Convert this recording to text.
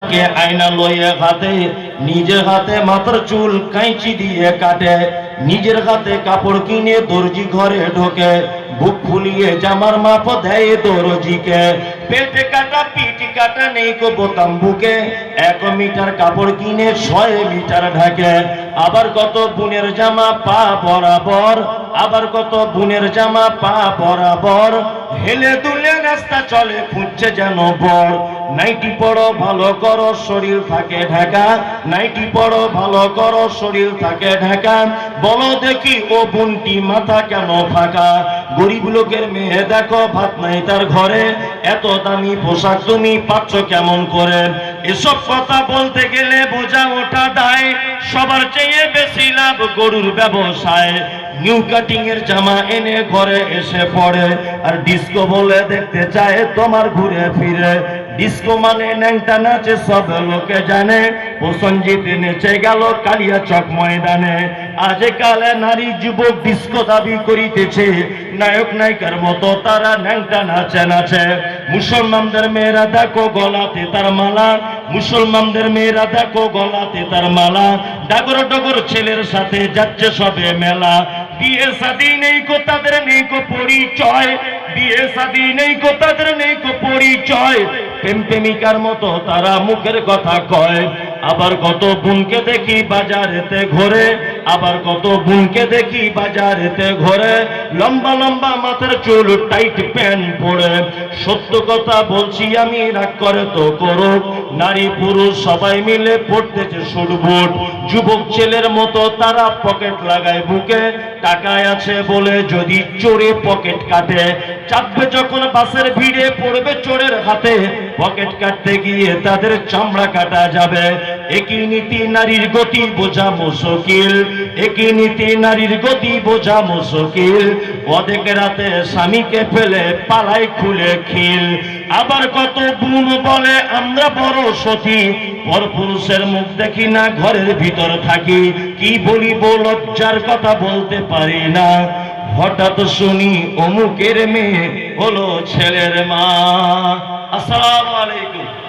কে আয়না লইয়ে হাতে, নিজের হাতে মাথার চুল কাঁচি দিয়ে কাটে, নিজের হাতে কাপড় কিনে দর্জি ঘরে ঢোকে, বুক ফুলিয়ে জামার মাপ দেয় দর্জিকে। পেটে কাটা পিঠ কাটা নেই কো বোতাম বুকে, 1 মিটার কাপড় কিনে 6 মিটার ঢাকে। আবার কত বুনের জামা পা বরাবর, আবার কত বুনের জামা পা বরাবর, হেলে দুলে রাস্তা চলে খুঁজছে যেন বর। নাইটি পড়ো ভালো করো শরীর থাকে ঢাকা, নাইটি পড়ো ভালো করো শরীর থাকে ঢাকা। বলো দেখি ও বুনটি মাথা কেন ফাঁকা? গরিব লোকের মেয়ে দেখো ভাত নাই তার ঘরে, এত দামি পোশাক তুমি পাচ্ছ কেমন করে? এসব কথা বলতে গেলে বোঝা ওঠা দায়, সবার চেয়ে বেশি লাভ গরুর ব্যবসায়। নিউ কাটিং এর জামা এনে ঘরে এসে পড়ে, আর ডিস্কো বলে দেখতে চায় তোমার ঘুরে ফিরে। ডিস্কো মানে ন্যাংটা নাচে সব লোকে জানে, প্রসঞ্জিত নেচে গেল কালিয়াচক ময়দানে। আজকালে নারী যুবক ডিস্কো দাবি করিতেছে, নায়ক নায়িকার মতো তারা ন্যাংটা নাচে নাচে। মুসলমানদের মেয়েরা দেখো গলাতে তার মালা, মুসলমানদের মেয়েরা দেখো গলাতে তার মালা। ডাগর ডগর ছেলের সাথে যাচ্ছে সবে মেলা। বিয়ে শাদী নেই কো তাদের নেই কো পরিচয়, বিয়ে শাদী নেই কো তাদের নেই কো পরিচয়। প্রেম প্রেমিকার মতো তারা মুখের কথা কয়। আবার কত বোনকে দেখি বাজারেতে ঘোরে, আবার কত বোনকে দেখি বাজারেতে ঘোরে, লম্বা লম্বা মাথার চুল টাইট প্যান্ট পরে। সত্য কথা বলছি আমি, রাগ করে তো করুক, নারী পুরুষ সবাই মিলে পড়তেছে শুট বুট। যুবক ছেলের মতো তারা পকেট লাগায় বুকে, টাকায় আছে বলে যদি চোরে পকেট কাটে। চাপবে যখন বাসের ভিড়ে পড়বে চোরের হাতে, পকেট কাটতে গিয়ে তাদের চামড়া কাটা যাবে। একই নীতি নারীর গতি বোঝা মুশকিল, একই নীতি নারীর গতি বোঝা মুশকিল। অনেক রাতে স্বামীকে ফেলে পালাই খুলে খিল। আবার কত বোন বলে আমরা বড় সতী, পরপুরুষের মুখ দেখি না ঘরের ভিতর থাকি। কি বলিব লজ্জার কথা বলতে পারি না, হঠাৎ শুনি অমুকের মেয়ে হলো ছেলের মা। আসসালামু আলাইকুম।